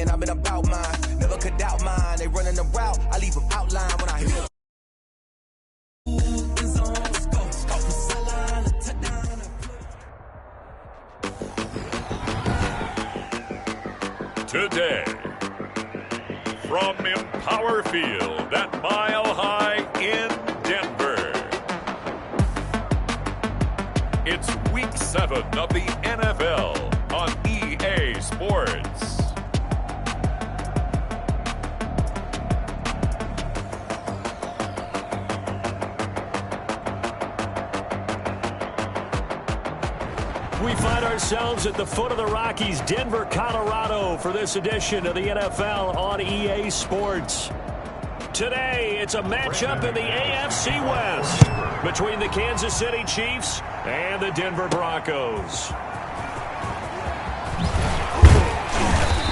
saying I've been about mine. Never could doubt mine. They running the route, I leave them outline when I hear. Today, from Empower Field at Mile High in Denver, it's Week 7 of the NFL on EA Sports. We find ourselves at the foot of the Rockies, Denver, Colorado, for this edition of the NFL on EA Sports. Today, it's a matchup in the AFC West between the Kansas City Chiefs and the Denver Broncos.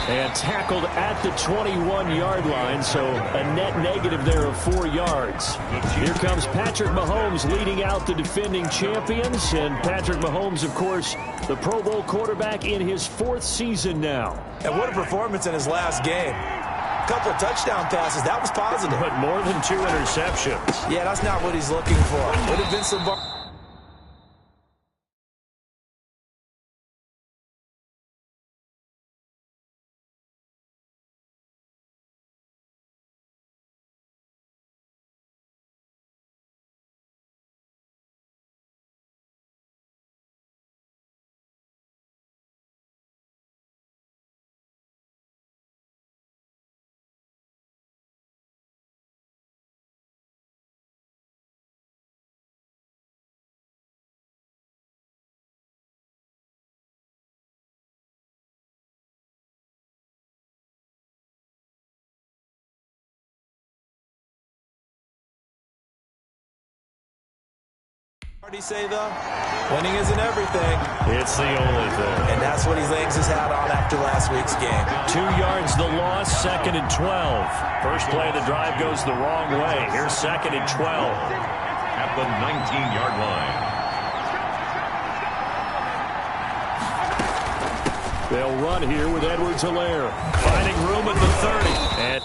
And tackled at the 21-yard line, so a net negative there of 4 yards. Here comes Patrick Mahomes leading out the defending champions. And Patrick Mahomes, of course, the Pro Bowl quarterback in his 4th season now. And what a performance in his last game. A couple of touchdown passes, that was positive. But more than 2 interceptions. Yeah, that's not what he's looking for. Would have been some... What do you say, though? Winning isn't everything. It's the only thing. And that's what he hangs his hat on after last week's game. 2 yards the loss, 2nd and 12. First play of the drive goes the wrong way. Here's 2nd and 12. At the 19-yard line. They'll run here with Edwards-Helaire. Finding room at the 30. And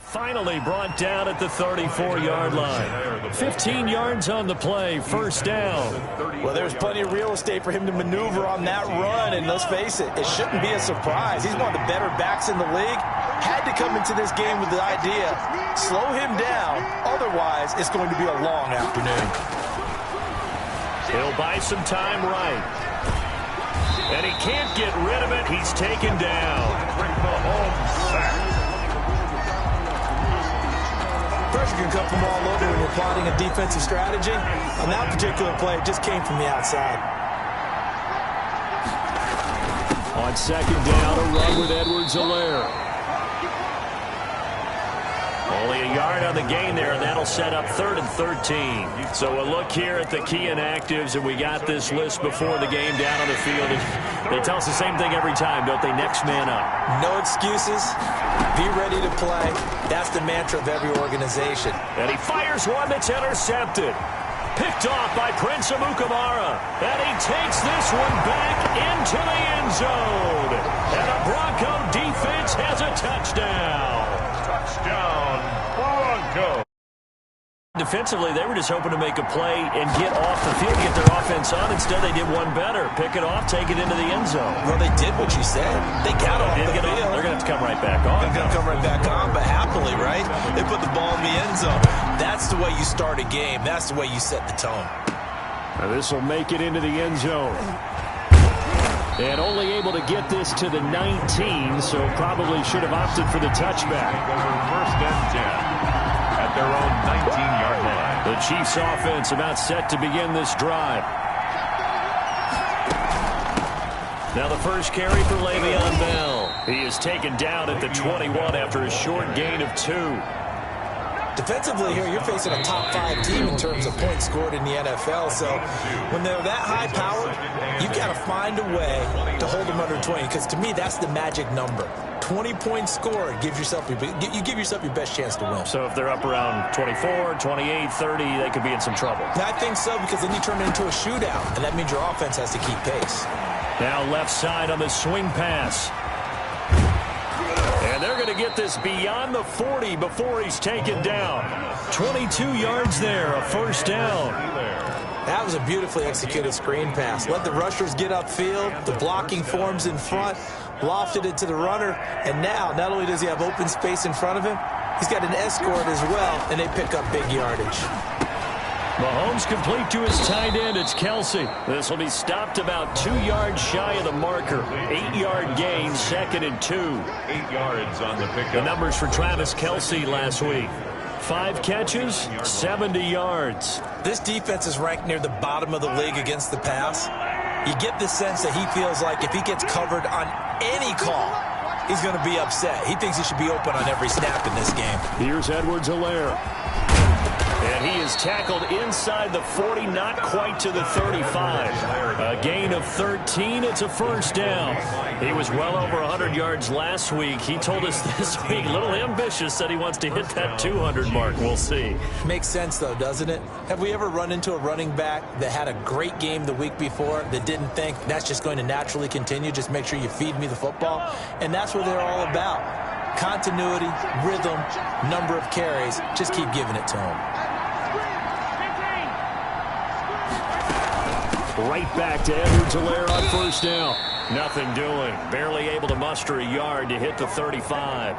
Finally brought down at the 34-yard line. 15 yards on the play, first down. Well, there's plenty of real estate for him to maneuver on that run, and let's face it, it shouldn't be a surprise. He's one of the better backs in the league. Had to come into this game with the idea, slow him down, otherwise it's going to be a long afternoon. He'll buy some time right. And he can't get rid of it. He's taken down. Pressure can come from all over when you're plotting a defensive strategy. On that particular play, it just came from the outside. On second down, a run with Edwards-Helaire. Only a yard on the gain there, and that'll set up 3rd and 13. So a look here at the key inactives, and we got this list before the game down on the field. They tell us the same thing every time, don't they? Next man up. No excuses. Be ready to play. That's the mantra of every organization. And he fires one that's intercepted. Picked off by Prince Amukamara. And he takes this one back into the end zone. And the Bronco defense has a touchdown. Touchdown, Bronco. Defensively, they were just hoping to make a play and get off the field, get their offense on. Instead, they did one better. Pick it off, take it into the end zone. Well, they did what you said. They got off the field. They're going to have to come right back on. They're going to come right back on, but happily, right? They put the ball in the end zone. That's the way you start a game. That's the way you set the tone. Now this will make it into the end zone. And only able to get this to the 19, so probably should have opted for the touchback. First and 10 at their own 19-yard line. The Chiefs offense about set to begin this drive. Now the first carry for Le'Veon Bell. He is taken down at the 21 after a short gain of 2. Defensively here, you're facing a top 5 team in terms of points scored in the NFL. So when they're that high powered, you've got to find a way to hold them under 20. Because to me, that's the magic number. 20 points scored gives yourself you give yourself your best chance to win. So if they're up around 24, 28, 30, they could be in some trouble. I think so, because then you turn it into a shootout, and that means your offense has to keep pace. Now left side on the swing pass. And they're going to get this beyond the 40 before he's taken down. 22 yards there, a first down. That was a beautifully executed screen pass. Let the rushers get upfield. The blocking forms in front. Lofted it to the runner. And now, not only does he have open space in front of him, he's got an escort as well, and they pick up big yardage. Mahomes complete to his tight end. It's Kelsey. This will be stopped about 2 yards shy of the marker. 8-yard gain, 2nd and 2. 8 yards on the pickup. The numbers for Travis Kelsey last week. 5 catches, 70 yards. This defense is ranked near the bottom of the league against the pass. You get the sense that he feels like if he gets covered on any call, he's going to be upset. He thinks he should be open on every snap in this game. Here's Edwards-Helaire. And he is tackled inside the 40, not quite to the 35. A gain of 13. It's a first down. He was well over 100 yards last week. He told us this week, a little ambitious, said he wants to hit that 200 mark. We'll see. Makes sense, though, doesn't it? Have we ever run into a running back that had a great game the week before that didn't think that's just going to naturally continue? Just make sure you feed me the football. And that's what they're all about. Continuity, rhythm, number of carries. Just keep giving it to him. Right back to Edwards-Helaire on first down. Nothing doing. Barely able to muster a yard to hit the 35.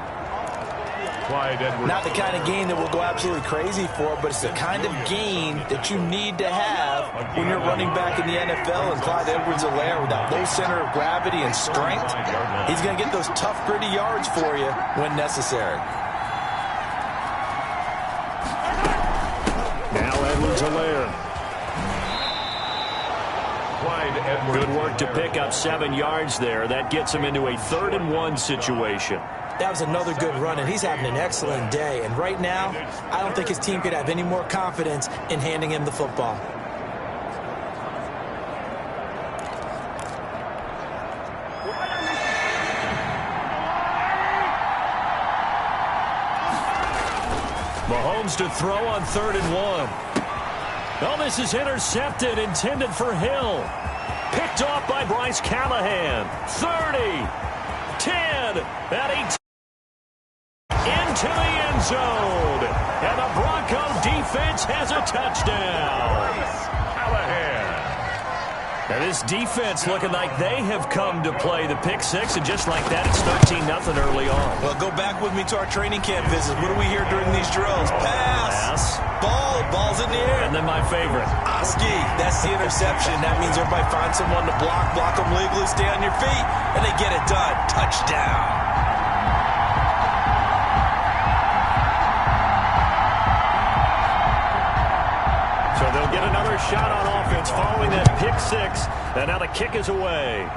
Not the kind of gain that we'll go absolutely crazy for, but it's the kind of gain that you need to have when you're running back in the NFL. And Clyde Edwards-Helaire, with that low center of gravity and strength, he's going to get those tough, gritty yards for you when necessary. Now Edwards-Helaire. Good work to pick up 7 yards there. That gets him into a 3rd and 1 situation. That was another good run, and he's having an excellent day. And right now, I don't think his team could have any more confidence in handing him the football. Mahomes to throw on 3rd and 1. Oh, this is intercepted, intended for Hill. Picked off by Bryce Callahan. 30, 10, and he into the end zone. And the Bronco defense has a touchdown. Now this defense looking like they have come to play the pick six, and just like that, it's 13-0 early on. Well, go back with me to our training camp visit. What do we hear during these drills? Pass. Ball's in the air. And then my favorite. Oski, that's the interception. That means everybody finds someone to block them legally, stay on your feet, and they get it done. Touchdown. So they'll get another shot on offense following that pick six. And now the kick is away.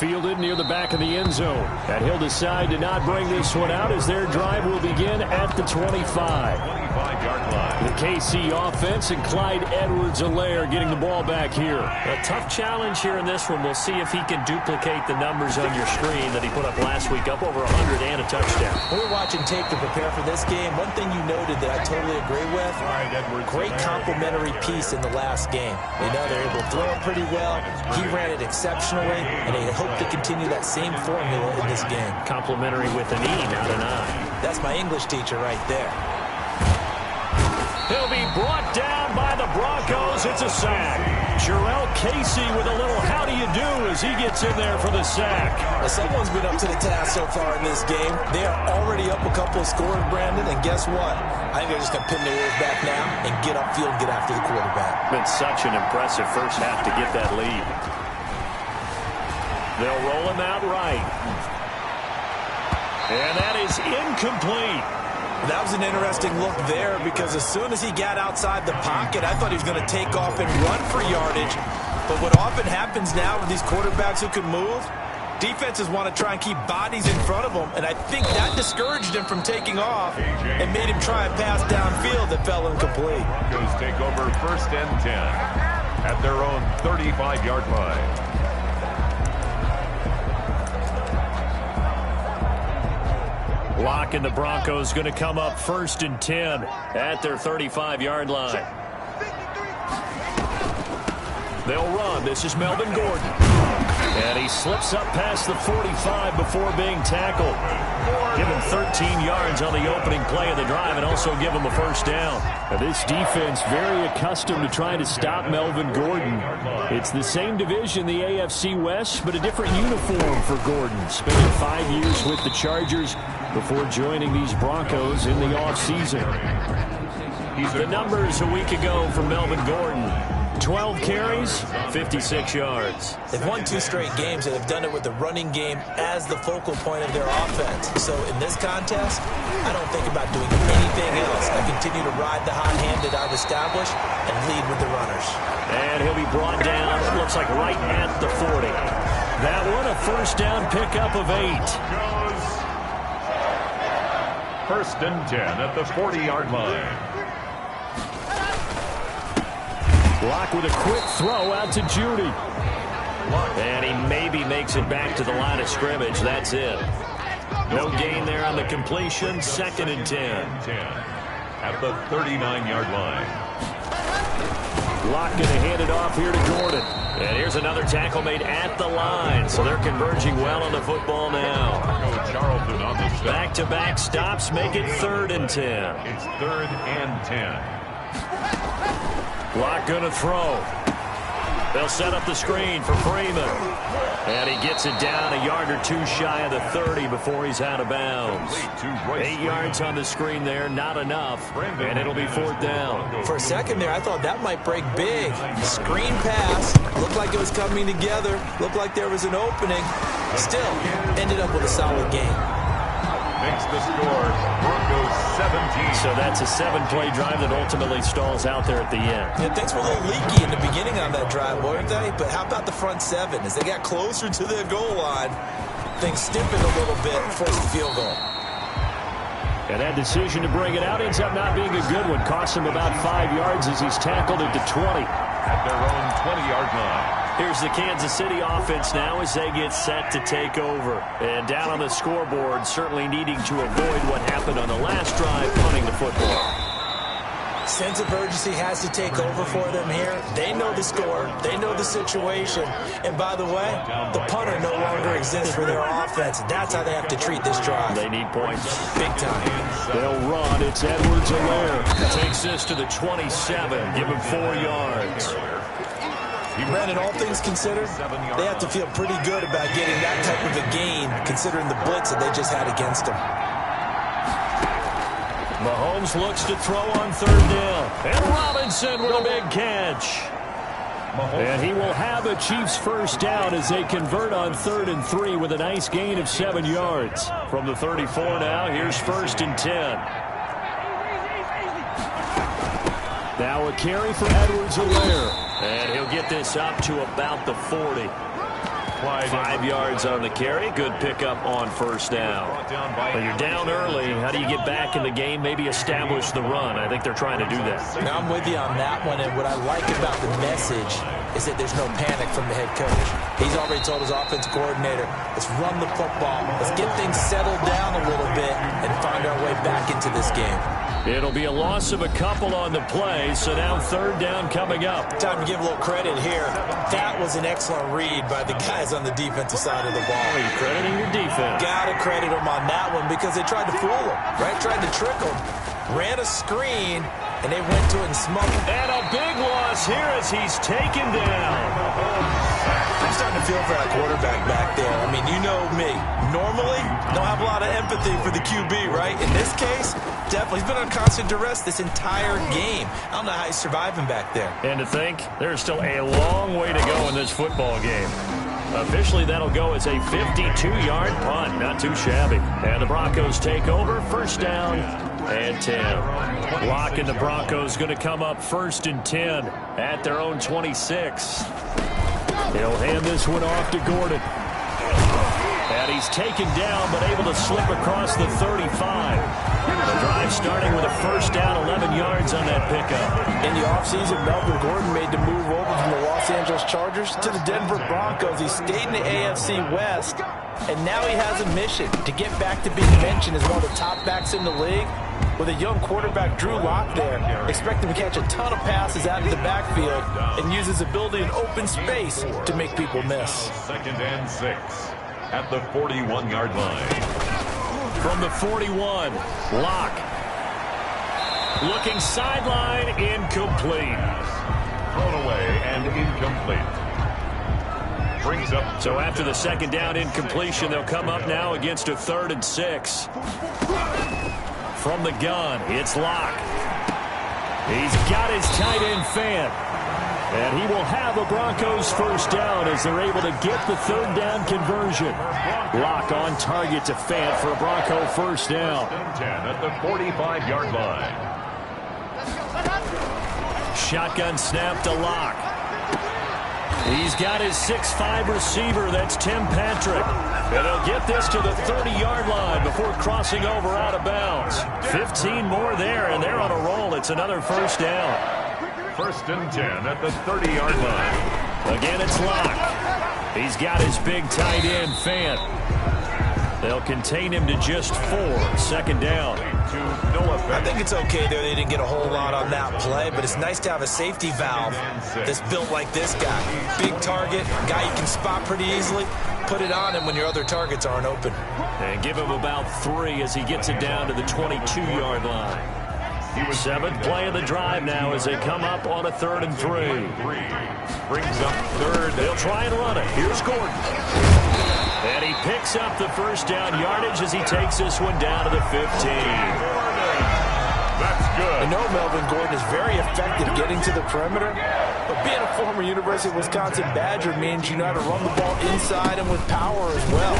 Fielded near the back of the end zone. And he'll decide to not bring this one out as their drive will begin at the 25. 25-yard line. The KC offense and Clyde Edwards-Helaire getting the ball back here. A tough challenge here in this one. We'll see if he can duplicate the numbers on your screen that he put up last week, up over 100 and a touchdown. When we're watching tape to prepare for this game, one thing you noted that I totally agree with, great complimentary piece in the last game. They know they're able to throw it pretty well. He ran it exceptionally, and they hope to continue that same formula in this game. Complimentary with an E, not an I. That's my English teacher right there. He'll be brought down by the Broncos. It's a sack. Jarrell Casey with a little how do you do as he gets in there for the sack. Now, someone's been up to the task so far in this game. They are already up a couple of scores, Brandon, and guess what? I think they're just going to pin their ears back now and get upfield and get after the quarterback. Been such an impressive first half to get that lead. They'll roll him out right. And that is incomplete. That was an interesting look there because as soon as he got outside the pocket, I thought he was going to take off and run for yardage. But what often happens now with these quarterbacks who can move, defenses want to try and keep bodies in front of them, and I think that discouraged him from taking off and made him try a pass downfield that fell incomplete. Broncos take over 1st and 10 at their own 35-yard line. Locke and the Broncos going to come up 1st and 10 at their 35-yard line. They'll run. This is Melvin Gordon. And he slips up past the 45 before being tackled. Give him 13 yards on the opening play of the drive and also give him a first down. Now this defense very accustomed to trying to stop Melvin Gordon. It's the same division, the AFC West, but a different uniform for Gordon. Spending 5 years with the Chargers before joining these Broncos in the offseason. The numbers a week ago for Melvin Gordon. 12 carries, 56 yards. They've won 2 straight games, and they've done it with the running game as the focal point of their offense. So in this contest, I don't think about doing anything else. I continue to ride the hot hand that I've established and lead with the runners. And he'll be brought down, it looks like right at the 40. That one, a first down pickup of 8. 1st and 10 at the 40-yard line. Locke with a quick throw out to Judy. And he maybe makes it back to the line of scrimmage. That's it. No gain there on the completion. 2nd and 10. At the 39-yard line. Locke going to hand it off here to Gordon. And here's another tackle made at the line. So they're converging well on the football now. Charlton on the stop. Back-to-back stops make it 3rd and 10. It's 3rd and 10. Locke going to throw. They'll set up the screen for Freeman. And he gets it down a yard or 2 shy of the 30 before he's out of bounds. 8 yards on the screen there, not enough. And it'll be 4th down. For a second there, I thought that might break big. Screen pass. Looked like it was coming together. Looked like there was an opening. Still, ended up with a solid game. Makes the score, Broncos 17. So that's a 7-play drive that ultimately stalls out there at the end. Yeah, things were a little leaky in the beginning on that drive, weren't they? But how about the front 7? As they got closer to the goal line, things stiffened a little bit and forced the field goal. And that decision to bring it out ends up not being a good one. Costs him about 5 yards as he's tackled at the 20. At their own 20-yard line. Here's the Kansas City offense now as they get set to take over. And down on the scoreboard, certainly needing to avoid what happened on the last drive, punting the football. Sense of urgency has to take over for them here. They know the score. They know the situation. And by the way, the punter no longer exists for their offense. That's how they have to treat this drive. They need points. Big time. They'll run. It's Edwards-Helaire. Takes this to the 27. Give him 4 yards. Brandon, all things considered, they have to feel pretty good about getting that type of a gain, considering the blitz that they just had against them. Mahomes looks to throw on 3rd down. And Robinson with a big catch. And he will have a Chiefs first down as they convert on 3rd and 3 with a nice gain of 7 yards. From the 34 now, here's 1st and 10. Now a carry for Edwards-Helaire. And he'll get this up to about the 40. 5 yards on the carry. Good pickup on 1st down. When you're down early, how do you get back in the game? Maybe establish the run. I think they're trying to do that. Now I'm with you on that one, and what I like about the message is that there's no panic from the head coach. He's already told his offensive coordinator, let's run the football. Let's get things settled down a little bit and find our way back into this game. It'll be a loss of a couple on the play, so now 3rd down coming up. Time to give a little credit here. That was an excellent read by the guys on the defensive side of the ball. Are you crediting your defense? Got to credit them on that one because they tried to fool them, right? Tried to trick them. Ran a screen, and they went to it and smoked it. And a big loss here as he's taken down. I'm starting to feel for that quarterback back there. I mean, you know me. Normally, don't have a lot of empathy for the QB, right? In this case, definitely. He's been on constant duress this entire game. I don't know how he's surviving back there. And to think, there's still a long way to go in this football game. Officially, that'll go as a 52-yard punt. Not too shabby. And the Broncos take over. 1st down and 10. Lock and the Broncos going to come up 1st and 10 at their own 26. He'll hand this one off to Gordon. And he's taken down, but able to slip across the 35. The drive starting with a 1st down, 11 yards on that pickup. In the offseason, Melvin Gordon made the move over from the Los Angeles Chargers to the Denver Broncos. He stayed in the AFC West, and now he has a mission to get back to being mentioned as one of the top backs in the league. With a young quarterback, Drew Lock, there, expect him to catch a ton of passes out of the backfield and use his ability in open space to make people miss. 2nd and 6 at the 41-yard line. From the 41, Lock. Looking sideline, incomplete. Thrown away and incomplete. Brings up. So after the 2nd down incompletion, they'll come up now against a 3rd and 6. From the gun, it's Lock. He's got his tight end Fant. And he will have a Broncos first down as they're able to get the 3rd down conversion. Lock on target to Fant for a Bronco first down. 10 at the 45-yard line. Shotgun snap to Lock. He's got his 6'5 receiver. That's Tim Patrick. And he'll get this to the 30-yard line before crossing over out of bounds. 15 more there, and they're on a roll. It's another first down. 1st and 10 at the 30-yard line. Again, it's Lock. He's got his big tight end, Fant. They'll contain him to just 4. 2nd down. I think it's okay there. They didn't get a whole lot on that play, but it's nice to have a safety valve that's built like this guy. Big target, guy you can spot pretty easily. Put it on him when your other targets aren't open. And give him about 3 as he gets it down to the 22-yard line. 7th play of the drive now as they come up on a 3rd and 3. Brings up 3rd. They'll try and run it. Here's Gordon. And he picks up the first down yardage as he takes this one down to the 15. That's good. I know Melvin Gordon is very effective getting to the perimeter, but being a former University of Wisconsin Badger means you know how to run the ball inside and with power as well.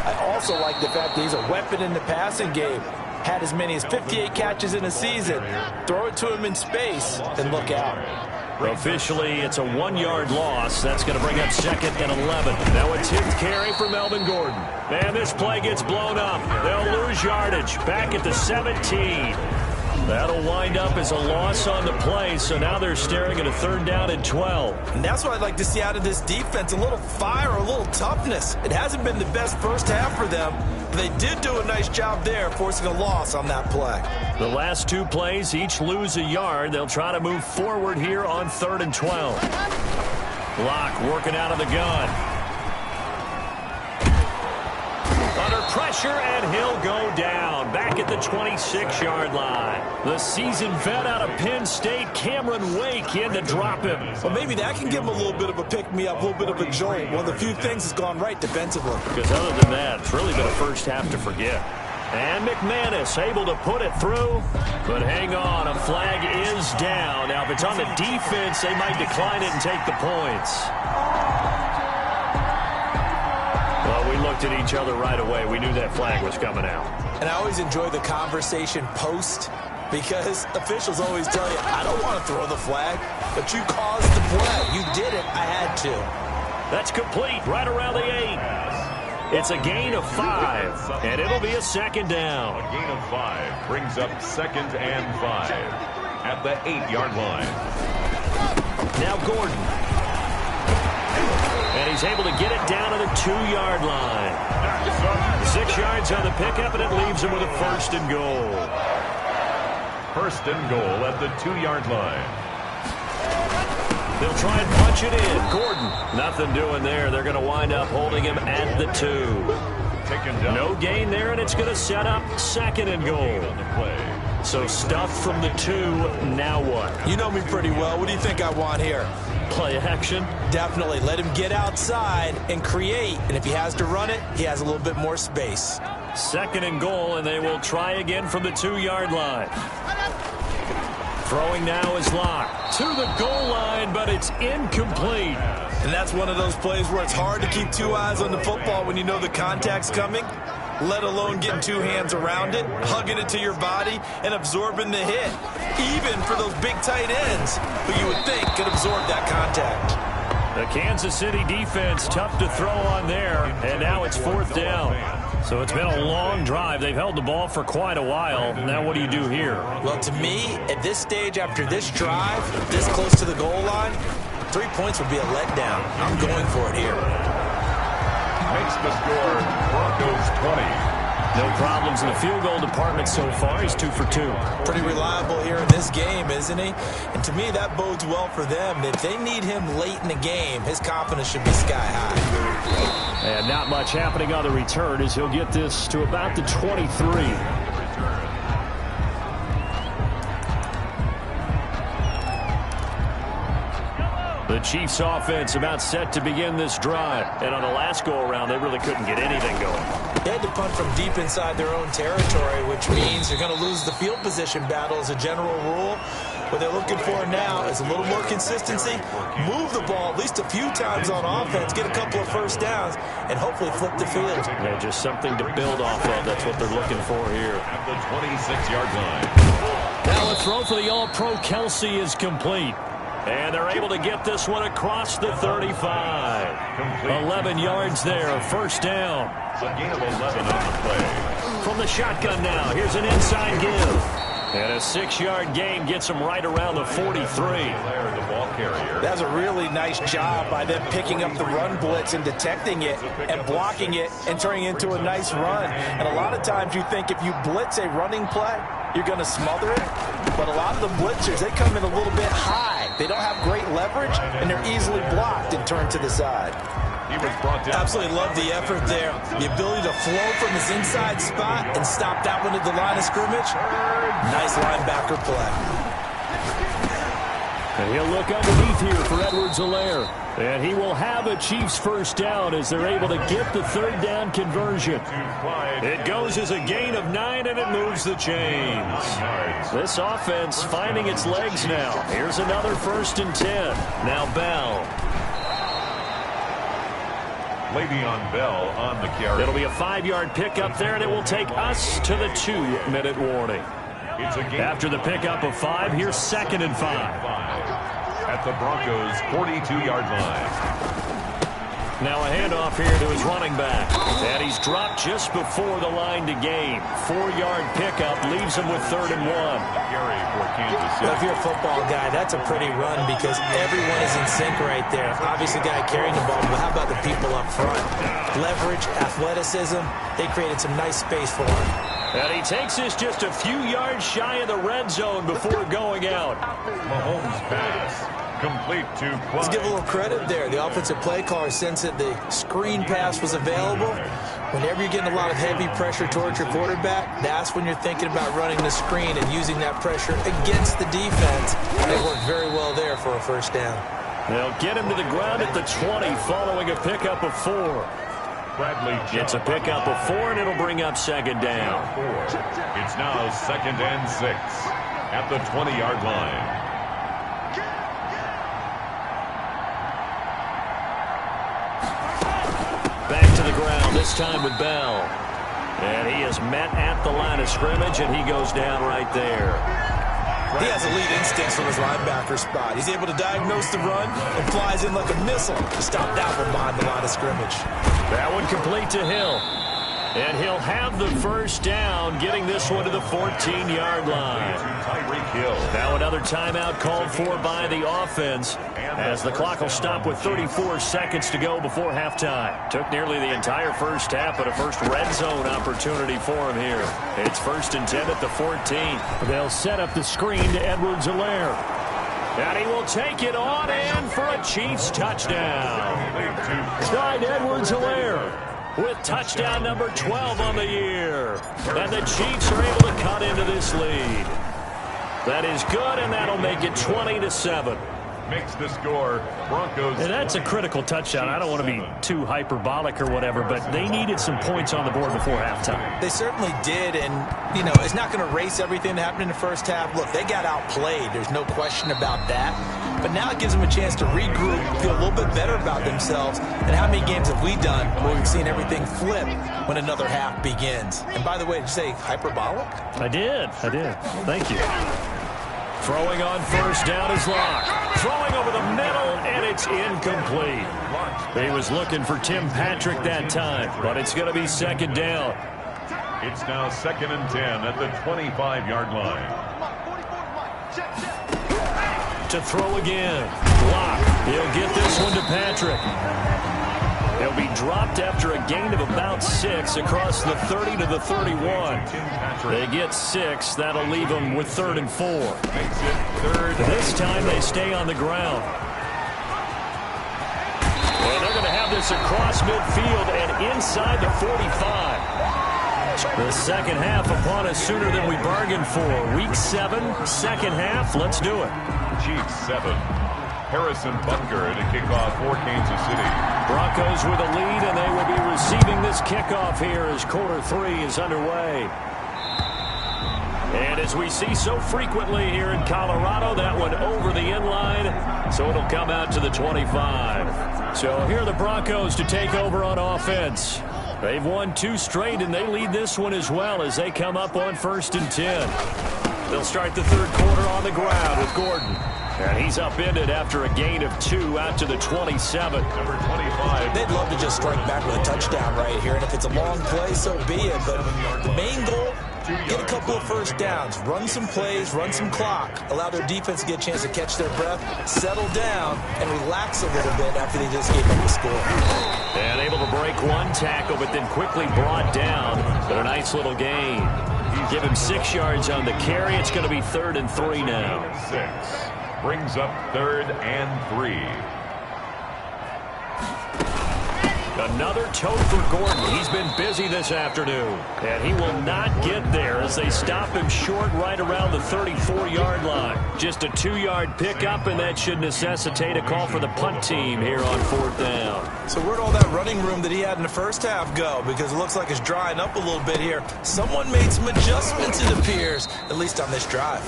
I also like the fact that he's a weapon in the passing game. Had as many as 58 catches in a season. Throw it to him in space and look out. Officially, it's a 1-yard loss. That's going to bring up 2nd and 11. Now a 10th carry for Melvin Gordon. And this play gets blown up. They'll lose yardage. Back at the 17. That'll wind up as a loss on the play, so now they're staring at a 3rd down and 12. And that's what I'd like to see out of this defense, a little fire, a little toughness. It hasn't been the best first half for them, but they did do a nice job there, forcing a loss on that play. The last 2 plays each lose a yard. They'll try to move forward here on 3rd and 12. Locke working out of the gun. Under pressure, and he'll go down. Back at the 26-yard line. The seasoned vet out of Penn State, Cameron Wake, in to drop him. Well, maybe that can give him a little bit of a pick-me-up, a little bit of a jolt. One of the few things that's gone right defensively. Because other than that, it's really been a first half to forget. And McManus able to put it through. But hang on, a flag is down. Now, if it's on the defense, they might decline it and take the points. Well, we looked at each other right away. We knew that flag was coming out. And I always enjoy the conversation post, because officials always tell you, I don't want to throw the flag, but you caused the play. You did it. I had to. That's complete right around the 8. It's a gain of 5, and it'll be a 2nd down. A gain of 5 brings up 2nd and 5 at the 8-yard line. Now Gordon. And he's able to get it down to the 2-yard line. 6 yards on the pickup, and it leaves him with a 1st and goal. 1st and goal at the 2-yard line. They'll try and punch it in. Gordon, nothing doing there. They're going to wind up holding him at the 2. No gain there, and it's going to set up 2nd and goal. So stuff from the 2. Now what? You know me pretty well. What do you think I want here? Play action? Definitely. Let him get outside and create. And if he has to run it, he has a little bit more space. 2nd and goal, and they will try again from the 2-yard line. Throwing now is Locke to the goal line, but it's incomplete. And that's one of those plays where it's hard to keep 2 eyes on the football when you know the contact's coming, let alone getting 2 hands around it, hugging it to your body, and absorbing the hit, even for those big tight ends who you would think could absorb that contact. The Kansas City defense tough to throw on there, and now it's 4th down. So it's been a long drive. They've held the ball for quite a while. Now what do you do here? Well, to me, at this stage after this drive, this close to the goal line, 3 points would be a letdown. I'm going for it here. Makes the score Broncos 20. No problems in the field goal department so far. He's 2 for 2. Pretty reliable here in this game, isn't he? And to me, that bodes well for them. If they need him late in the game, his confidence should be sky high. And not much happening on the return as he'll get this to about the 23. The Chiefs offense about set to begin this drive. And on the last go-around, they really couldn't get anything going. They had to punt from deep inside their own territory, which means they're going to lose the field position battle as a general rule. What they're looking for now is a little more consistency, move the ball at least a few times on offense, get a couple of 1st downs, and hopefully flip the field. Yeah, just something to build off of. That's what they're looking for here. At the 26-yard line. Now a throw for the All-Pro Kelsey is complete. And they're able to get this one across the 35. 11 yards there, 1st down. A gain of 11 on the play. From the shotgun now, here's an inside give. And a 6-yard gain gets him right around the 43. That's a really nice job by them picking up the run blitz and detecting it and blocking it and turning it into a nice run. And a lot of times you think if you blitz a running play, you're going to smother it. But a lot of the blitzers, they come in a little bit high. They don't have great leverage, and they're easily blocked and turned to the side. He was brought down. Absolutely love the effort there. The ability to flow from his inside spot and stop that one at the line of scrimmage. Nice linebacker play. And he'll look underneath here for Edwards-Helaire. And he will have a Chiefs 1st down as they're able to get the 3rd down conversion. It goes as a gain of 9, and it moves the chains. This offense finding its legs now. Here's another 1st and 10. Now Bell. Le'Veon Bell on the carry. It'll be a 5-yard pickup there, and it will take us to the 2-minute warning. After the pickup of 5, here's 2nd and 5. At the Broncos' 42-yard line. Now a handoff here to his running back. And he's dropped just before the line to gain. 4-yard pickup leaves him with 3rd and 1. Well, if you're a football guy, that's a pretty run because everyone is in sync right there. Obviously, the guy carrying the ball, but how about the people up front? Leverage, athleticism, they created some nice space for him. And he takes this just a few yards shy of the red zone before going out. Mahomes pass. Complete to Clyde. Let's give a little credit there. The offensive play caller sensed that the screen pass was available. Whenever you're getting a lot of heavy pressure towards your quarterback, that's when you're thinking about running the screen and using that pressure against the defense. It worked very well there for a first down. They'll get him to the ground at the 20 following a pickup of 4. Bradley It's a pickup of 4, and it'll bring up 2nd down. It's now 2nd and 6 at the 20-yard line. Back to the ground, this time with Bell. And he is met at the line of scrimmage, and he goes down right there. He has elite instincts from his linebacker spot. He's able to diagnose the run and flies in like a missile to stop that one behind the line of scrimmage. That one complete to Hill. And he'll have the first down, getting this one to the 14-yard line. Now another timeout called for by the offense as the clock will stop with 34 seconds to go before halftime. Took nearly the entire first half, but a first red zone opportunity for him here. It's 1st and 10 at the 14. They'll set up the screen to Edwards-Helaire. And he will take it on in for a Chiefs touchdown. Clyde Edwards-Helaire with touchdown number 12 on the year. And the Chiefs are able to cut into this lead. That is good, and that'll make it 20-7. Makes the score Broncos. And that's a critical touchdown. I don't want to be too hyperbolic or whatever, but they needed some points on the board before halftime. They certainly did, and, you know, it's not going to erase everything that happened in the first half. Look, they got outplayed. There's no question about that. But now it gives them a chance to regroup, feel a little bit better about themselves. And how many games have we done where we've seen everything flip when another half begins? And by the way, did you say hyperbolic? I did. Thank you. Throwing on first down is Locke. Throwing over the middle, and it's incomplete. He was looking for Tim Patrick that time, but it's going to be 2nd down. It's now 2nd and 10 at the 25-yard line. To throw again. Locke. He'll get this one to Patrick. He'll be dropped after a gain of about 6 across the 30 to the 31. They get 6. That'll leave them with 3rd and 4. Makes it 3rd. This time they stay on the ground. And they're going to have this across midfield and inside the 45. The second half upon us sooner than we bargained for. Week 7, second half. Let's do it. Chiefs 7. Harrison Butker to kick off for Kansas City. Broncos with a lead, and they will be receiving this kickoff here as quarter 3 is underway. And as we see so frequently here in Colorado, that one over the inline, so it'll come out to the 25. So here are the Broncos to take over on offense. They've won 2 straight, and they lead this one as well as they come up on 1st and 10. They'll start the 3rd quarter on the ground with Gordon. And he's upended after a gain of 2 out to the 27. Number 25. They'd love to just strike back with a touchdown right here. And if it's a long play, so be it. But the main goal, get a couple of first downs. Run some plays, run some clock. Allow their defense to get a chance to catch their breath, settle down, and relax a little bit after they just gave up the score. And able to break one tackle, but then quickly brought down. But a nice little gain. Give him 6 yards on the carry. It's going to be 3rd and 3 now. 6. Brings up 3rd and 3. Another tote for Gordon. He's been busy this afternoon. And he will not get there as they stop him short right around the 34-yard line. Just a 2-yard pickup, and that should necessitate a call for the punt team here on 4th down. So where'd all that running room that he had in the first half go? Because it looks like it's drying up a little bit here. Someone made some adjustments, it appears, at least on this drive.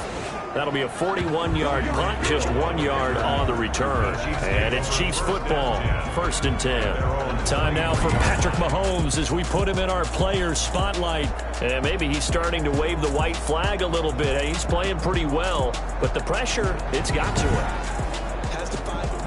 That'll be a 41-yard punt, just 1 yard on the return. And it's Chiefs football, 1st and 10. Time now for Patrick Mahomes as we put him in our player spotlight. And maybe he's starting to wave the white flag a little bit. He's playing pretty well, but the pressure, it's got to him. Has to find him.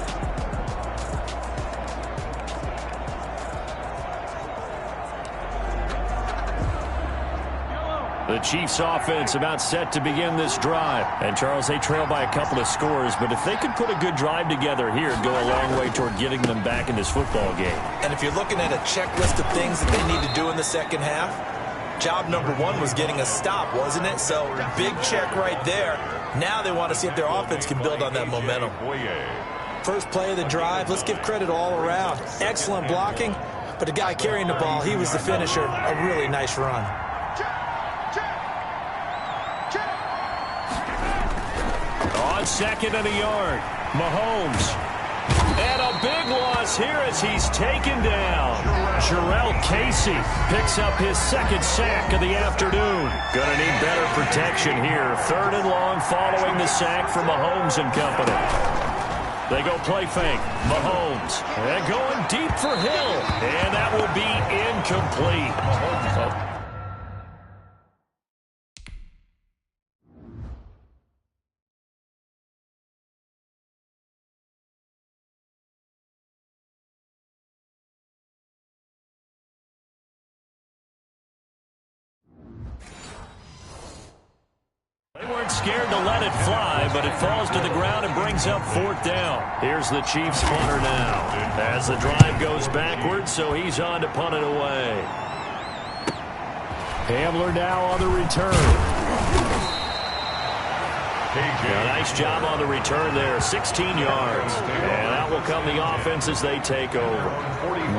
The Chiefs offense about set to begin this drive. And, Charles, they trail by a couple of scores, but if they could put a good drive together here, it'd go a long way toward getting them back in this football game. And if you're looking at a checklist of things that they need to do in the second half, job number one was getting a stop, wasn't it? So, big check right there. Now they want to see if their offense can build on that momentum. First play of the drive, let's give credit all around. Excellent blocking, but the guy carrying the ball, he was the finisher. A really nice run. On second and a yard, Mahomes. And a big loss here as he's taken down. Jarrell Casey picks up his second sack of the afternoon. Gonna need better protection here. Third and long following the sack from Mahomes and company. They go play fake. Mahomes. And going deep for Hill. And that will be incomplete. They weren't scared to let it fly, but it falls to the ground and brings up fourth down. Here's the Chiefs punter now as the drive goes backwards, so he's on to punt it away. Hamler now on the return. A nice job on the return there, 16 yards. And out will come the offense as they take over.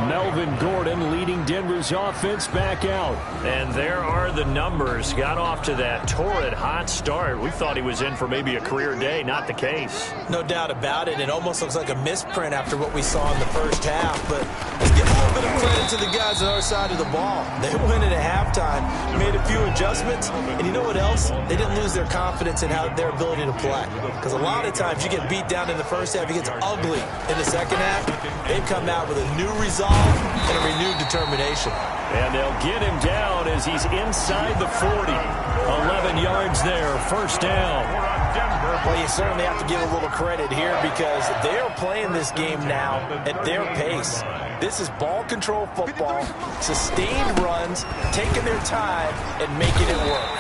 Melvin Gordon leading Denver's offense back out. And there are the numbers. Got off to that torrid hot start. We thought he was in for maybe a career day. Not the case. No doubt about it. It almost looks like a misprint after what we saw in the first half. But let's give a little bit of credit to the guys on our side of the ball. They went in at halftime, made a few adjustments. And you know what else? They didn't lose their confidence in how their ability to play. Because a lot of times you get beat down in the first half, it gets ugly in the second half. They've come out with a new resolve and a renewed determination. And they'll get him down as he's inside the 40. 11 yards there, first down. Well, you certainly have to give a little credit here because they're playing this game now at their pace. This is ball control football, sustained runs, taking their time and making it work.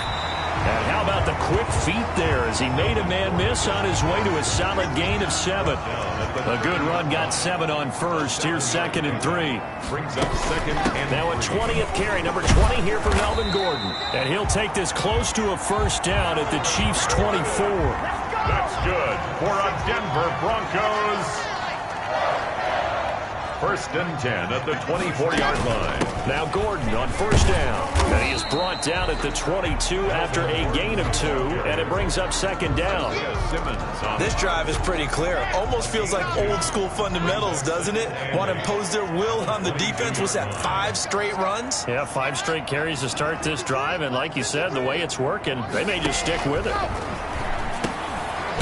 And how about the quick feet there as he made a man miss on his way to a solid gain of 7. A good run got 7 on first. Here's second and 3. Brings up second and now a 20th carry, number 20 here for Melvin Gordon. And he'll take this close to a first down at the Chiefs' 24. That's good for a Denver Broncos. First and 10 at the 24-yard line. Now Gordon on first down. And he is brought down at the 22 after a gain of 2, and it brings up second down. This drive is pretty clear. Almost feels like old school fundamentals, doesn't it? Want to impose their will on the defense. Was that 5 straight runs? Yeah, 5 straight carries to start this drive, and like you said, the way it's working, they may just stick with it.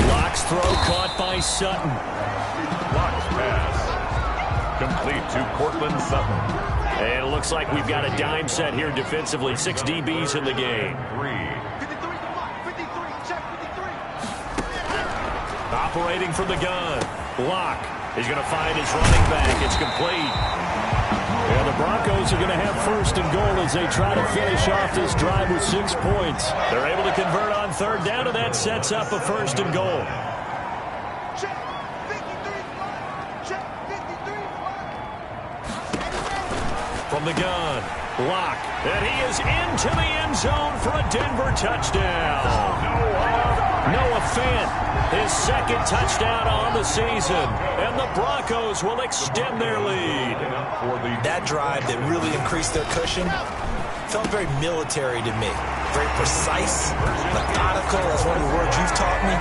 Locke's throw caught by Sutton. Locke's pass complete to Cortland Sutton. And it looks like we've got a dime set here defensively. 6 DBs in the game. 3. Operating from the gun. Locke is going to find his running back. It's complete. And the Broncos are going to have first and goal as they try to finish off this drive with 6 points. They're able to convert on third down, and that sets up a first and goal. From the gun, Locke, and he is into the end zone for a Denver touchdown. Noah Fant, his second touchdown on the season, and the Broncos will extend their lead. That drive that really increased their cushion felt very military to me. Very precise, methodical, that's one of the words you've taught me,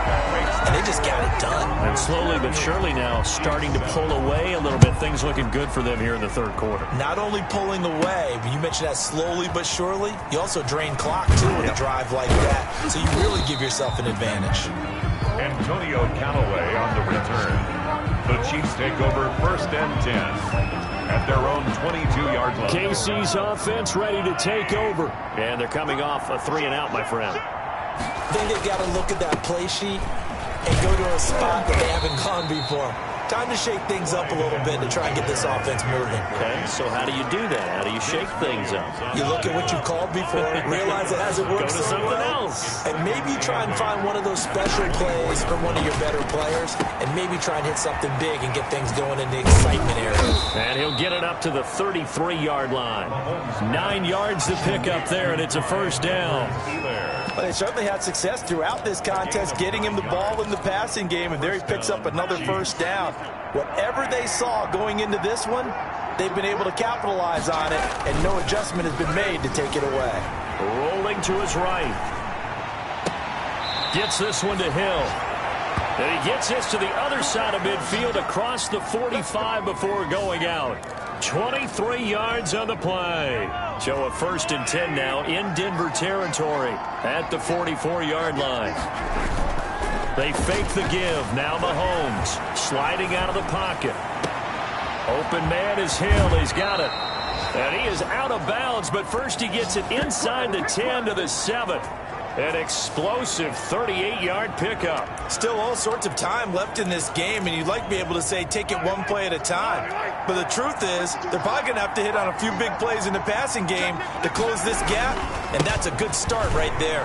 and they just got it done. And slowly but surely now starting to pull away a little bit. Things looking good for them here in the third quarter. Not only pulling away, but you mentioned that slowly but surely, you also drain clock too with a drive like that, so you really give yourself an advantage. Antonio Callaway on the return. The Chiefs take over first and 10 at their own 22-yard line. KC's offense ready to take over. And they're coming off a 3-and-out, my friend. I think they've got to look at that play sheet and go to a spot that they haven't gone before. Time to shake things up a little bit to try and get this offense moving. Okay, so how do you do that? How do you shake things up? You look at what you called before, realize it hasn't worked Go to so something well, else. and maybe try and find one of those special plays from one of your better players, and maybe try and hit something big and get things going in the excitement area. And he'll get it up to the 33-yard line. 9 yards to pick up there, and it's a first down. Well, they certainly had success throughout this contest, getting him the ball in the passing game, and there he picks up another first down. Whatever they saw going into this one, they've been able to capitalize on it, and no adjustment has been made to take it away. Rolling to his right. Gets this one to Hill. And he gets this to the other side of midfield across the 45 before going out. 23 yards on the play. So a 1st and 10 now in Denver territory at the 44-yard line. They fake the give. Now Mahomes sliding out of the pocket. Open man is Hill. He's got it. And he is out of bounds, but first he gets it inside the 10 to the 7. An explosive 38-yard pickup. Still all sorts of time left in this game, and you'd like to be able to say take it one play at a time. But the truth is, they're probably going to have to hit on a few big plays in the passing game to close this gap, and that's a good start right there.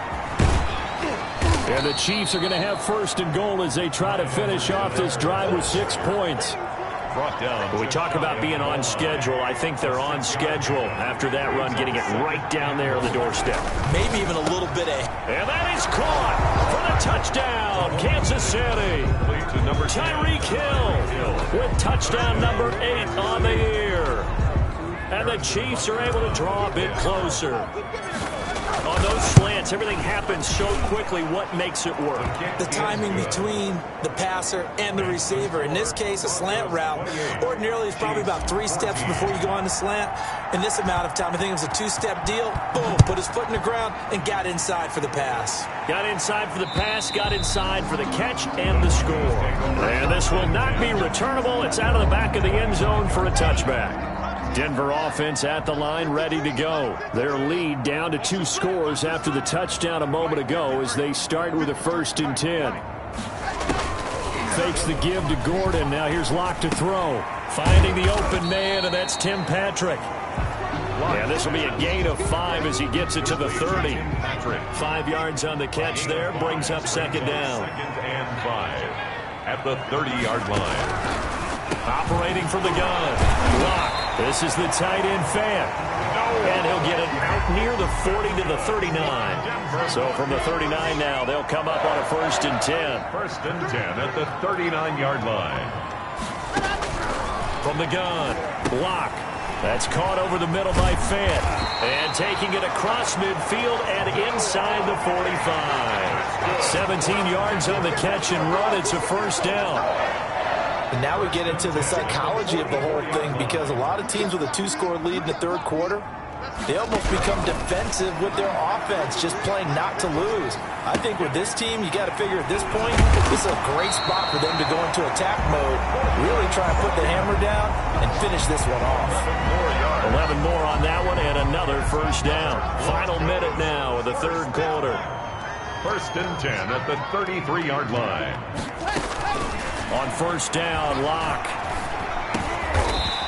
And the Chiefs are going to have 1st and goal as they try to finish off this drive with 6 points. When we talk about being on schedule, I think they're on schedule after that run, getting it right down there on the doorstep. Maybe even a little bit ahead. And that is caught for the touchdown, Kansas City. Tyreek Hill with touchdown number 8 on the year. And the Chiefs are able to draw a bit closer. On those slants, everything happens so quickly. What makes it work? The timing between the passer and the receiver. In this case, a slant route ordinarily is probably about 3 steps before you go on the slant. In this amount of time, I think it was a 2-step deal. Boom, put his foot in the ground and got inside for the pass. Got inside for the pass, got inside for the catch and the score. And this will not be returnable. It's out of the back of the end zone for a touchback. Denver offense at the line, ready to go. Their lead down to 2 scores after the touchdown a moment ago as they start with a 1st and 10. Fakes the give to Gordon. Now here's Locke to throw. Finding the open man, and that's Tim Patrick. Yeah, this will be a gain of 5 as he gets it to the 30. 5 yards on the catch there, brings up 2nd down. 2nd and 5 at the 30-yard line. Operating from the gun. Locke. This is the tight end fan. And he'll get it out near the 40 to the 39. So from the 39 now, they'll come up on a 1st and 10. 1st and 10 at the 39-yard line. From the gun, Locke. That's caught over the middle by Fant. And taking it across midfield and inside the 45. 17 yards on the catch and run. It's a 1st down. And now we get into the psychology of the whole thing, because a lot of teams with a 2-score lead in the 3rd quarter, they almost become defensive with their offense, just playing not to lose. I think with this team, you got to figure at this point, this is a great spot for them to go into attack mode, really try and put the hammer down and finish this one off. 11 more on that one and another 1st down. Final minute now of the 3rd quarter. 1st and 10 at the 33-yard line. On 1st down, Locke.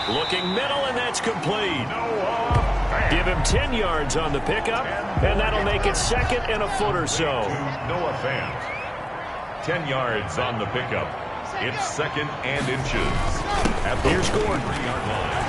Looking middle, and that's complete. Give him 10 yards on the pickup, and that'll make it 2nd and a foot or so. Noah Fant. 10 yards on the pickup. It's 2nd and inches. At the Here's Gordon. 3-yard line.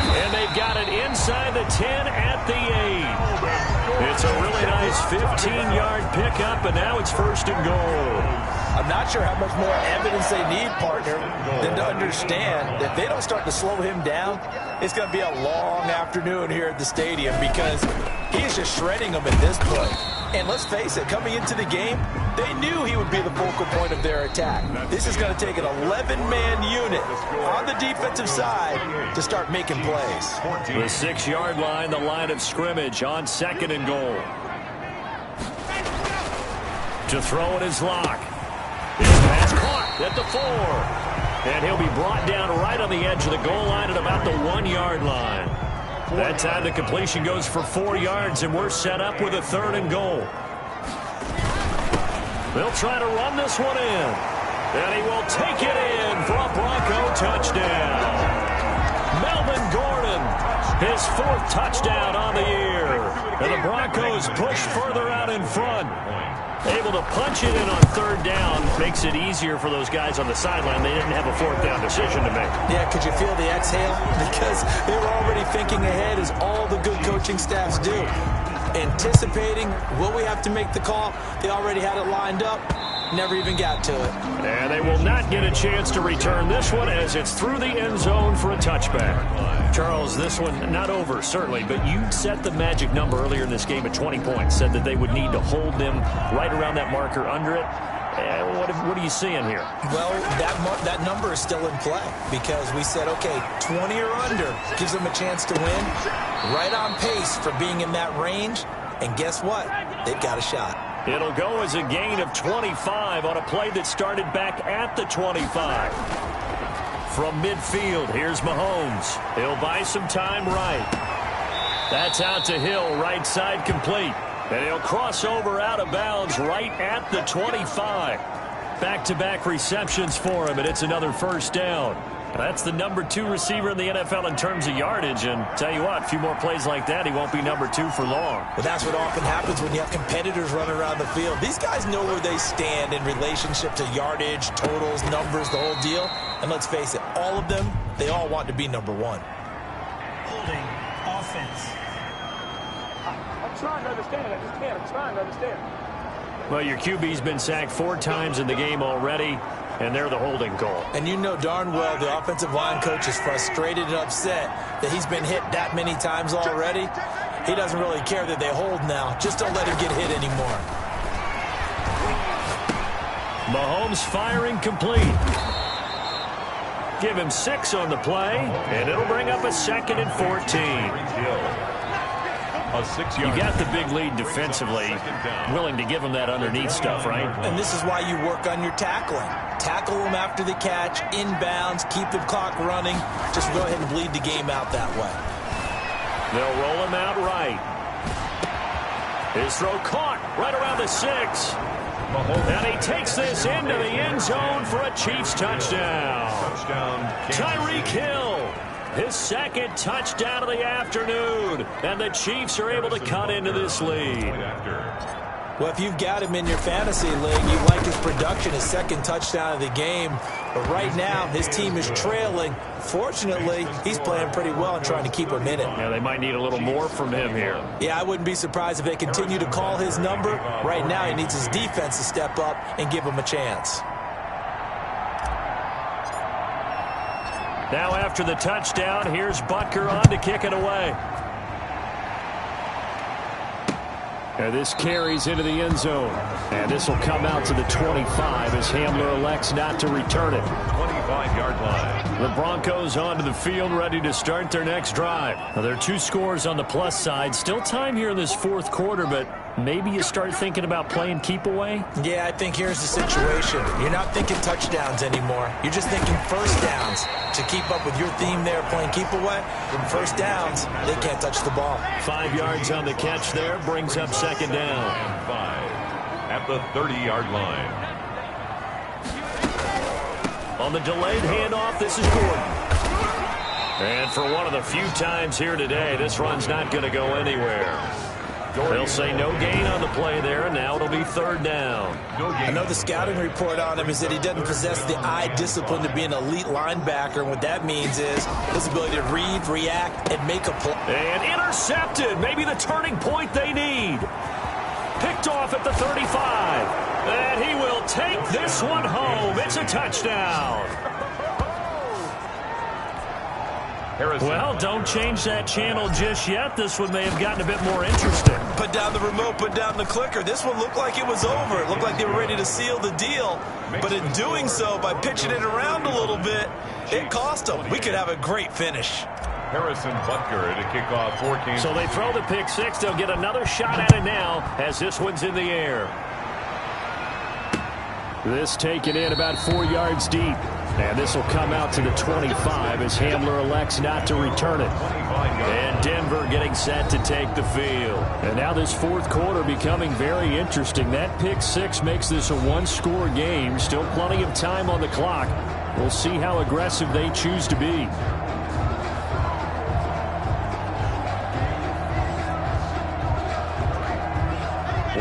And they've got it inside the 10 at the 8. It's a really nice 15-yard pickup, and now it's 1st and goal. I'm not sure how much more evidence they need, partner, than to understand that if they don't start to slow him down, it's going to be a long afternoon here at the stadium, because he's just shredding them at this point. And let's face it, coming into the game, they knew he would be the focal point of their attack. This is going to take an 11-man unit on the defensive side to start making plays. The 6-yard line, the line of scrimmage on 2nd and goal. To throw it is Locke. His pass caught at the 4. And he'll be brought down right on the edge of the goal line at about the 1-yard line. That time the completion goes for 4 yards, and we're set up with a 3rd and goal. They'll try to run this one in. And he will take it in for a Bronco touchdown. Melvin Gordon, his 4th touchdown on the year. And the Broncos push further out in front. Able to punch it in on 3rd down. Makes it easier for those guys on the sideline. They didn't have a 4th down decision to make. Yeah, could you feel the exhale? Because they were already thinking ahead, as all the good coaching staffs do. Anticipating, will we have to make the call? They already had it lined up. Never even got to it. And they will not get a chance to return this one, as it's through the end zone for a touchback. Charles, this one not over, certainly, but you set the magic number earlier in this game at 20 points. Said that they would need to hold them right around that marker under it. What are you seeing here? Well, that number is still in play, because we said, okay, 20 or under gives them a chance to win. Right on pace for being in that range. And guess what? They've got a shot. It'll go as a gain of 25 on a play that started back at the 25. From midfield, here's Mahomes. He'll buy some time right. That's out to Hill, right side complete. And he'll cross over out of bounds right at the 25. Back-to-back receptions for him, and it's another 1st down. That's the number 2 receiver in the NFL in terms of yardage, and tell you what, a few more plays like that, he won't be number 2 for long. Well, that's what often happens when you have competitors running around the field. These guys know where they stand in relationship to yardage, totals, numbers, the whole deal. And let's face it, all of them, they all want to be number 1. Holding offense. I'm trying to understand. I just can't. I'm trying to understand. Well, your QB's been sacked 4 times in the game already, and they're the holding call. And you know darn well the offensive line coach is frustrated and upset that he's been hit that many times already. He doesn't really care that they hold now. Just don't let him get hit anymore. Mahomes firing complete. Give him 6 on the play, and it'll bring up a 2nd and 14. You You got the big lead defensively, willing to give him that underneath stuff, right? And this is why you work on your tackling. Tackle them after the catch, inbounds, keep the clock running. Just go ahead and bleed the game out that way. They'll roll him out right. His throw caught right around the 6. And he takes this into the end zone for a Chiefs touchdown. Tyreek Hill, his 2nd touchdown of the afternoon. And the Chiefs are able to cut into this lead. Well, if you've got him in your fantasy league, you like his production, his 2nd touchdown of the game. But right now, his team is trailing. Fortunately, he's playing pretty well and trying to keep him in it. Yeah, they might need a little more from him here. Yeah, I wouldn't be surprised if they continue to call his number. Right now, he needs his defense to step up and give him a chance. Now after the touchdown, here's Butker on to kick it away. And this carries into the end zone. And this will come out to the 25 as Hamler elects not to return it. 25-yard line. The Broncos onto the field, ready to start their next drive. Now, there are 2 scores on the plus side. Still time here in this 4th quarter, but maybe you start thinking about playing keep away? Yeah, I think here's the situation. You're not thinking touchdowns anymore. You're just thinking 1st downs. To keep up with your theme there, playing keep away, from 1st downs, they can't touch the ball. 5 yards on the catch there, brings up 2nd down. And 5 at the 30-yard line. On the delayed handoff, this is Gordon. And for one of the few times here today, this run's not going to go anywhere. They'll say no gain on the play there, and now it'll be 3rd down. I know the scouting report on him is that he doesn't possess the eye discipline to be an elite linebacker, and what that means is his ability to read, react, and make a play. And intercepted, maybe the turning point they need. Picked off at the 35. And he will take this one home. It's a touchdown. Well, don't change that channel just yet. This one may have gotten a bit more interesting. Put down the remote, put down the clicker. This one looked like it was over. It looked like they were ready to seal the deal. But in doing so, by pitching it around a little bit, it cost them. We could have a great finish. Harrison Butker to kick off 14. So they throw the pick 6. They'll get another shot at it now as this one's in the air. This taken in about 4 yards deep. And this will come out to the 25 as Hamler elects not to return it. And Denver getting set to take the field. And now this fourth quarter becoming very interesting. That pick six makes this a one-score game. Still plenty of time on the clock. We'll see how aggressive they choose to be.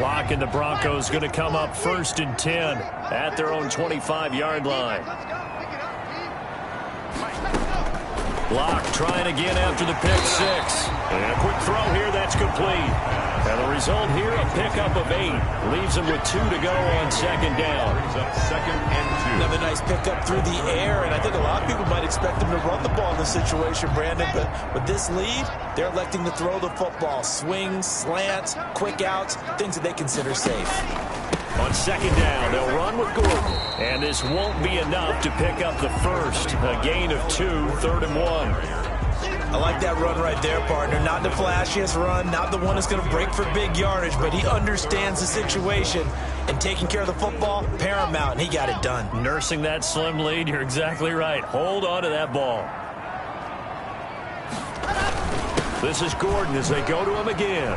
Locke and the Broncos going to come up 1st and 10 at their own 25-yard line. Locke trying again after the pick six. And a quick throw here that's complete. And the result here, a pickup of 8. Leaves him with 2 to go on 2nd down. Second and 2. Another nice pickup through the air, and I think a lot of people might expect them to run the ball in this situation, Brandon, but with this lead, they're electing to throw the football. Swings, slants, quick outs, things that they consider safe. On 2nd down, they'll run with Gordon. And this won't be enough to pick up the first. A gain of 2, 3rd and 1. I like that run right there, partner. Not the flashiest run, not the one that's going to break for big yardage, but he understands the situation, and taking care of the football, paramount, and he got it done. Nursing that slim lead, you're exactly right. Hold on to that ball. This is Gordon as they go to him again.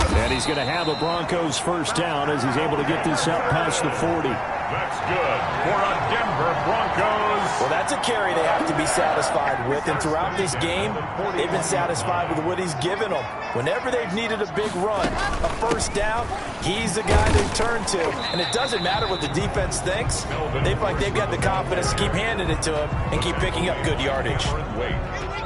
And he's going to have a Broncos first down as he's able to get this up past the 40. That's good for a Denver Broncos. Well, that's a carry they have to be satisfied with, and throughout this game, they've been satisfied with what he's given them. Whenever they've needed a big run, a first down, he's the guy they turn to. And it doesn't matter what the defense thinks. They feel like they've got the confidence to keep handing it to him and keep picking up good yardage.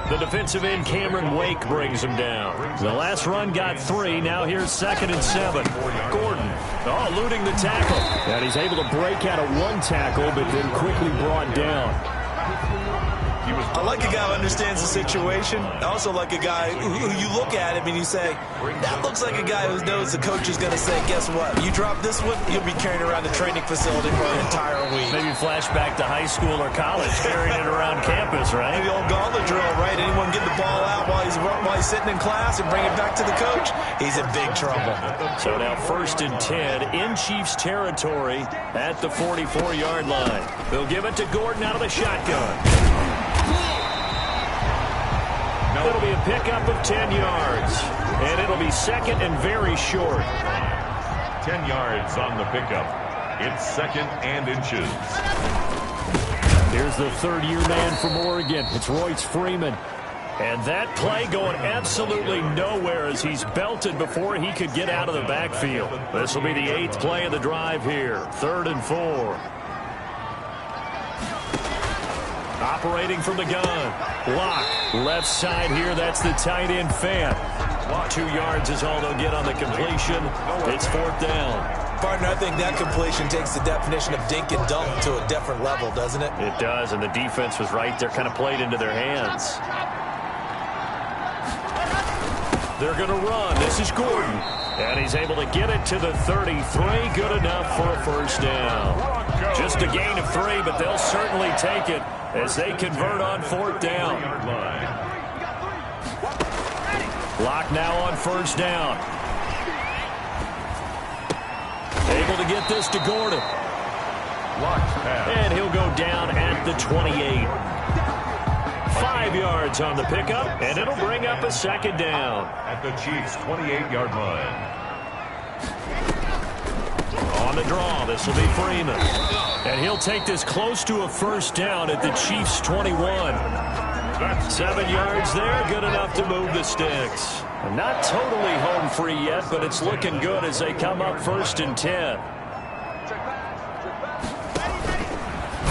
The defensive end, Cameron Wake, brings him down. The last run got 3. Now here's 2nd and 7. Gordon, eluding the tackle. And he's able to break out of one tackle, but then quickly brought down. I like a guy who understands the situation. I also like a guy who you look at him and you say, that looks like a guy who knows the coach is going to say, guess what? You drop this one, you'll be carrying around the training facility for an entire week. Maybe flashback to high school or college, carrying it around campus, right? Maybe the old gauntlet drill, right? Anyone get the ball out while he's sitting in class and bring it back to the coach? He's in big trouble. So now 1st and 10 in Chiefs territory at the 44-yard line. They'll give it to Gordon out of the shotgun. It'll be a pickup of 10 yards. And it'll be 2nd and very short. 10 yards on the pickup. It's 2nd and inches. Here's the 3rd-year man from Oregon. It's Royce Freeman. And that play going absolutely nowhere as he's belted before he could get out of the backfield. This will be the 8th play of the drive here. 3rd and 4. Operating from the gun. Locke, left side here. That's the tight end Fant. 2 yards is all they'll get on the completion. It's 4th down. Partner, I think that completion takes the definition of dink and dunk to a different level, doesn't it? It does, and the defense was right there, kind of played into their hands. They're going to run. This is Gordon. And he's able to get it to the 33. Good enough for a first down. Just a gain of 3, but they'll certainly take it as they convert on 4th down. Locke now on first down. Able to get this to Gordon. And he'll go down at the 28. 5 yards on the pickup, and it'll bring up a 2nd down. At the Chiefs' 28-yard line. On the draw, this will be Freeman. And he'll take this close to a first down at the Chiefs' 21. 7 yards there, good enough to move the sticks. Not totally home free yet, but it's looking good as they come up 1st and 10.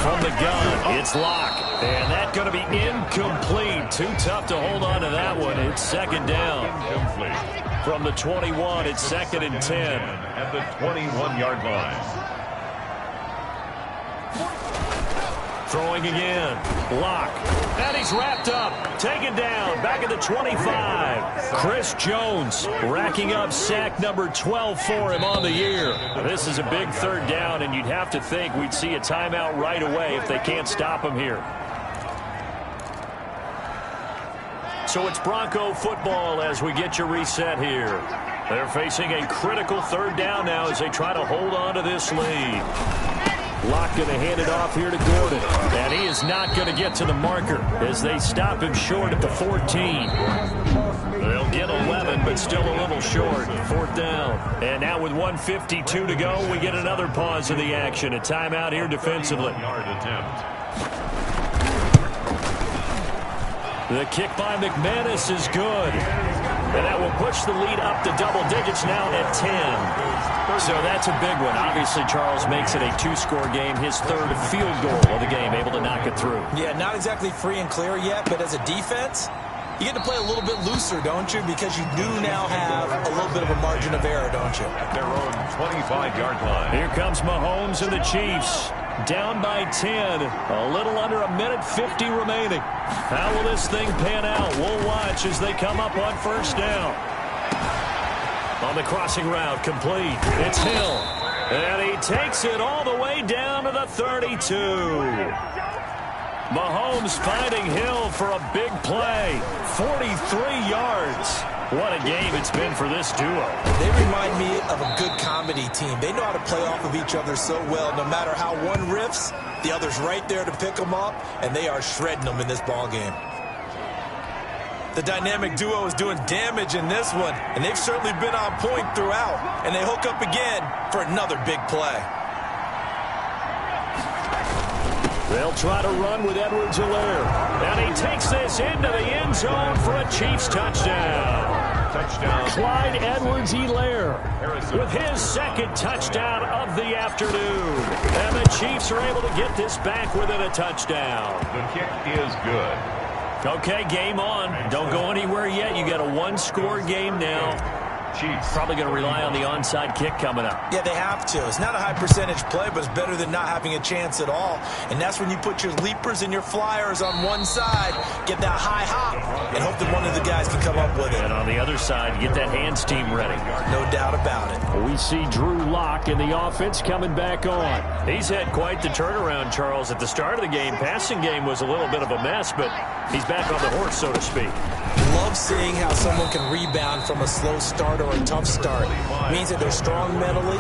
From the gun, it's Locke. And that's going to be incomplete. Too tough to hold on to that one. It's 2nd down. Incomplete. From the 21, it's 2nd and 10. At the 21-yard line. Throwing again. Locke. And he's wrapped up. Taken down. Back at the 25. Chris Jones racking up sack number 12 for him on the year. This is a big 3rd down, and you'd have to think we'd see a timeout right away if they can't stop him here. So it's Bronco football as we get you reset here. They're facing a critical 3rd down now as they try to hold on to this lead. Locke going to hand it off here to Gordon. And he is not going to get to the marker as they stop him short at the 14. They'll get 11, but still a little short. 4th down. And now with 1:52 to go, we get another pause in the action. A timeout here defensively. The kick by McManus is good. And that will push the lead up to double digits now at 10. So that's a big one. Obviously, Charles makes it a 2-score game. His 3rd field goal of the game, able to knock it through. Yeah, not exactly free and clear yet, but as a defense, you get to play a little bit looser, don't you? Because you do now have a little bit of a margin of error, don't you? At their own 25-yard line. Here comes Mahomes and the Chiefs. Down by 10. A little under 1:50 remaining. How will this thing pan out? We'll watch as they come up on 1st down. On the crossing route, complete. It's Hill. And he takes it all the way down to the 32. Mahomes finding Hill for a big play. 43 yards. What a game it's been for this duo. They remind me of a good comedy team. They know how to play off of each other so well. No matter how one riffs, the other's right there to pick them up, and they are shredding them in this ball game. The dynamic duo is doing damage in this one, and they've certainly been on point throughout. And they hook up again for another big play. They'll try to run with Edwards-Helaire. And he takes this into the end zone for a Chiefs touchdown. Clyde Edwards-Helaire with his 2nd touchdown of the afternoon. And the Chiefs are able to get this back within a touchdown. The kick is good. Okay, game on. Don't go anywhere yet. You got a 1-score game now. Chiefs. Probably going to rely on the onside kick coming up. Yeah, they have to. It's not a high percentage play, but it's better than not having a chance at all. And that's when you put your leapers and your flyers on one side, get that high hop, and hope that one of the guys can come up with it. And on the other side, get that hands team ready. No doubt about it. We see Drew Lock in the offense coming back on. He's had quite the turnaround, Charles. At the start of the game, passing game was a little bit of a mess, but he's back on the horse, so to speak. Love seeing how someone can rebound from a slow start or a tough start. It means that they're strong mentally.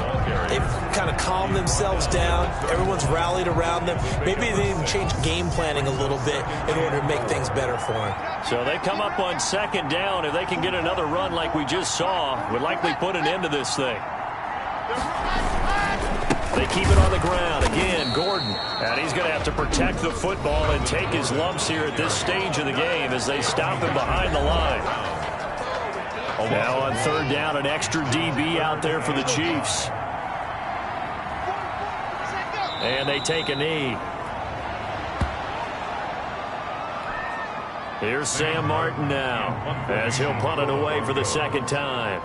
They've kind of calmed themselves down. Everyone's rallied around them. Maybe they even changed game planning a little bit in order to make things better for them. So they come up on 2nd down. If they can get another run like we just saw, would likely put an end to this thing. They keep it on the ground. Again, Gordon. And he's going to have to protect the football and take his lumps here at this stage of the game as they stop him behind the line. Now on 3rd down, an extra DB out there for the Chiefs. And they take a knee. Here's Sam Martin now as he'll punt it away for the 2nd time.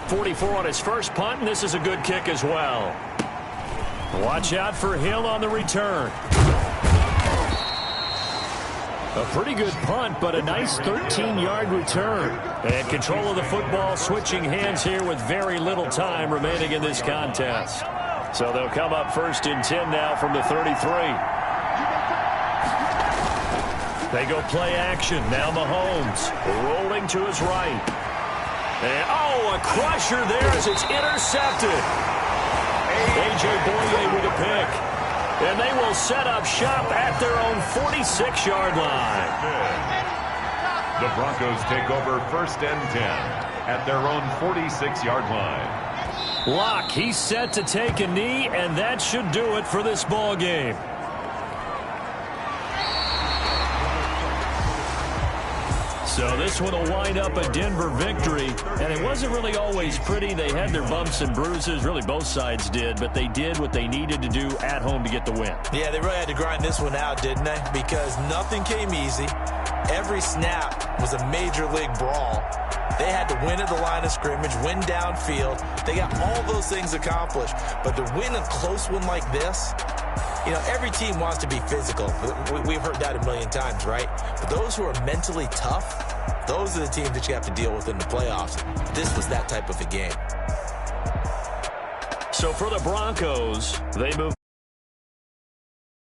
44 on his first punt, and this is a good kick as well. Watch out for Hill on the return. A pretty good punt, but a nice 13-yard return. And control of the football, switching hands here with very little time remaining in this contest. So they'll come up 1st and 10 now from the 33. They go play action. Now Mahomes rolling to his right. And, oh, a crusher there as it's intercepted. A.J. Boye with a pick. And they will set up shop at their own 46-yard line. The Broncos take over 1st and 10 at their own 46-yard line. Locke, he's set to take a knee, and that should do it for this ball game. So this one will wind up a Denver victory, and it wasn't really always pretty. They had their bumps and bruises, really both sides did, but they did what they needed to do at home to get the win. Yeah, they really had to grind this one out, didn't they? Because nothing came easy. Every snap was a major league brawl. They had to win at the line of scrimmage, win downfield. They got all those things accomplished, but to win a close one like this, you know, every team wants to be physical. We've heard that a million times, right? But those who are mentally tough, those are the teams that you have to deal with in the playoffs. This was that type of a game. So for the Broncos, they move